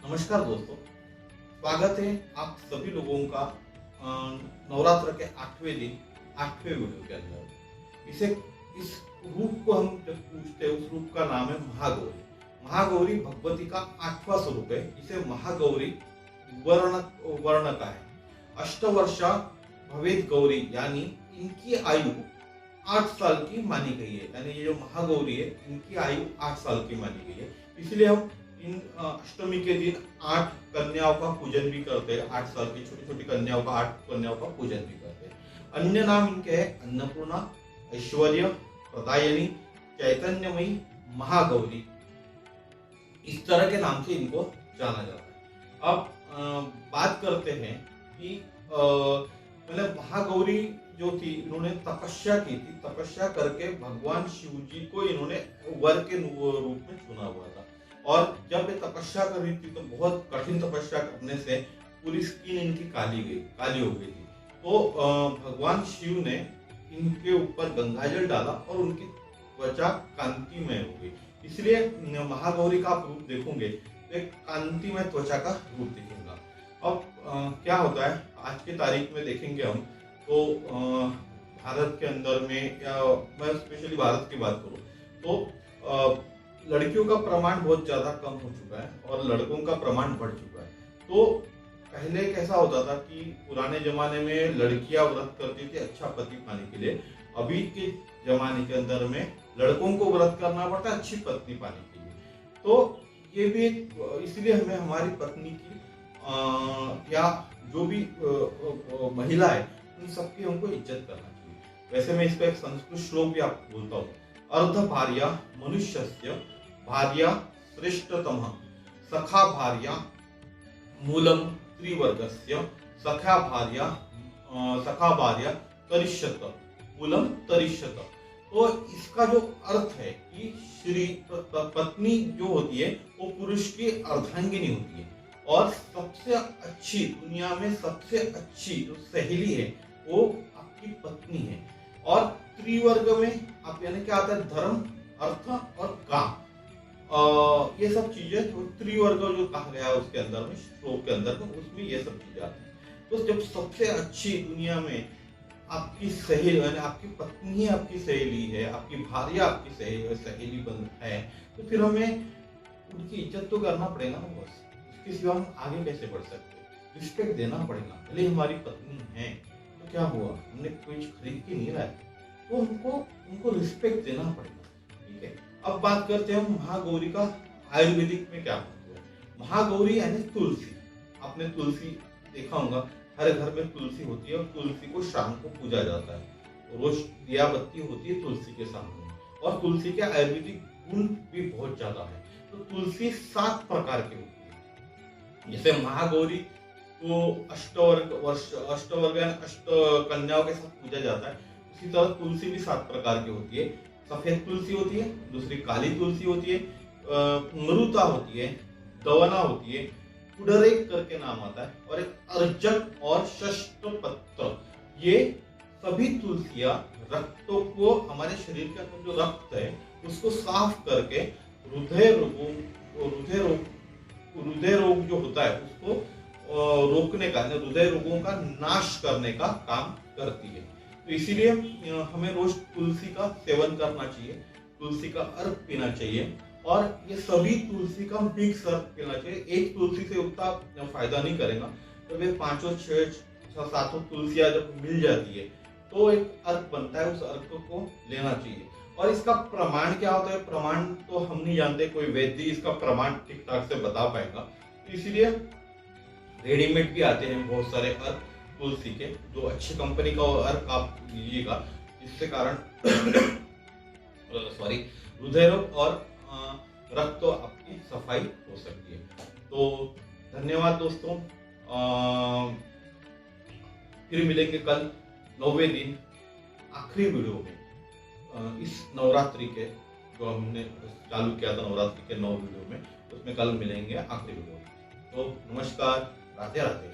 नमस्कार दोस्तों, स्वागत है आप सभी लोगों का नवरात्र के 8वें दिन 8वें वीडियो के अंदर। इस रूप को हम जब पूछते हैं, उस रूप का नाम है महागौरी। महागौरी भगवती का 8वां स्वरूप है। इसे महागौरी वर्ण वर्ण का है। अष्टवर्षा भवेद गौरी, यानी इनकी आयु 8 साल की मानी गई है। यानी ये जो महागौरी है, इनकी आयु 8 साल की मानी गई है। इसलिए हम इन अष्टमी के दिन 8 कन्याओं का पूजन भी करते हैं। 8 साल की छोटी छोटी कन्याओं का 8 कन्याओं का पूजन भी करते हैं। अन्य नाम इनके है अन्नपूर्णा, ऐश्वर्य प्रदायनी, चैतन्यमयी, महागौरी। इस तरह के नाम से इनको जाना जाता है। अब बात करते हैं कि मतलब महागौरी जो थी, इन्होंने तपस्या की थी। तपस्या करके भगवान शिव जी को इन्होंने वर के रूप में चुना हुआ था। और जब ये तपस्या कर रही थी तो बहुत कठिन तपस्या करने से पूरी स्किन इनकी काली हो गई थी। तो भगवान शिव ने इनके ऊपर गंगाजल डाला और उनकी त्वचा कांतिमय हो गई। इसलिए महागौरी का आप रूप देखोगे तो एक कांतिमय त्वचा का रूप दिखेगा। अब क्या होता है, आज की तारीख में देखेंगे हम तो भारत के अंदर में, या मैं स्पेशली भारत की बात करूं तो लड़कियों का प्रमाण बहुत ज्यादा कम हो चुका है और लड़कों का प्रमाण बढ़ चुका है। तो पहले कैसा होता था कि पुराने जमाने में लड़कियां व्रत करती थी अच्छा पति पाने के लिए। अभी के जमाने के अंदर में लड़कों को व्रत करना पड़ता है अच्छी पत्नी पाने के लिए। तो ये भी इसलिए हमें हमारी पत्नी की या जो भी महिला है उन सबकी हमको इज्जत करना चाहिए। वैसे मैं इसका एक संस्कृत श्लोक भी आपको बोलता हूँ। अर्ध भार्या मनुष्यस्य भार्या श्रेष्ठतम, सखा भार्या मूलम त्रिवर्गस्य, सखा भार्या तरिष्यत मूलम तरिष्यत। तो इसका जो अर्थ है कि श्री पत्नी जो होती है वो पुरुष की अर्धांगिनी होती है और सबसे अच्छी, दुनिया में सबसे अच्छी जो सहेली है वो आपकी पत्नी है। और त्रिवर्ग में आप यानी क्या आता है, धर्म, अर्थ और काम। ये सब चीजें जो त्रिवर्ग जो कहा गया है उसके अंदर में, श्लोक के अंदर में, उसमें ये सब चीजें आती हैं। तो जब सबसे अच्छी दुनिया में आपकी सहेली यानी आपकी पत्नी आपकी सहेली है, आपकी भार्या आपकी सहेली बन है, तो फिर हमें उनकी इज्जत तो करना पड़ेगा ना बस। इसके सिवा हम आगे कैसे बढ़ सकते? रिस्पेक्ट देना पड़ेगा। भले हमारी पत्नी है तो क्या हुआ, हमने कुछ खरीद के नहीं लाया, तो उनको रिस्पेक्ट देना पड़ेगा। ठीक है, अब बात करते हैं हम महागौरी का आयुर्वेदिक में क्या महत्व है। महागौरी यानी तुलसी। आपने तुलसी देखा होगा, हर घर में तुलसी होती है और तुलसी को शाम को पूजा जाता है। रोज दिया बत्ती होती है तुलसी के सामने। और तुलसी के आयुर्वेदिक गुण भी बहुत ज्यादा है। तो तुलसी 7 प्रकार की होती है। जैसे महागौरी को अष्टवर्ग यानी अष्ट कन्याओं के साथ पूजा जाता है, उसी तरह तुलसी भी 7 प्रकार की होती है। सफेद तुलसी होती है, दूसरी काली तुलसी होती है, मरुता होती है, दवना होती है, कुडरेक करके नाम आता है, और एक अर्जक और षष्ठपत्र। ये सभी तुलसियां रक्तों को, हमारे शरीर के अंदर जो रक्त है उसको साफ करके हृदय रोग जो होता है उसको रोकने का, हृदय रोगों का नाश करने का काम करती है। तो इसीलिए हमें रोज तुलसी का सेवन करना चाहिए, तुलसी का अर्क पीना चाहिए। और ये सभी तुलसी का मिक्स अर्क पीना चाहिए। एक तुलसी से उतना फायदा नहीं करेगा, तो वे 5-6-7 तुलसियां जब मिल जाती है तो एक अर्क बनता है, उस अर्क को लेना चाहिए। और इसका प्रमाण क्या होता है, प्रमाण तो हम नहीं जानते, कोई वैद्य इसका प्रमाण ठीक ठाक से बता पाएगा। इसीलिए रेडीमेड भी आते हैं बहुत सारे अर्क तुलसी के, जो अच्छी कंपनी का अर्क आप लीजिएगा, जिससे कारण सॉरी हृदय रोग और रक्त तो आपकी सफाई हो सकती है। तो धन्यवाद दोस्तों, फिर मिलेंगे कल 9वें दिन आखिरी वीडियो में। इस नवरात्रि के जो हमने चालू किया था, नवरात्रि के 9 वीडियो में, उसमें कल मिलेंगे आखिरी वीडियो। तो नमस्कार, राधे राधे।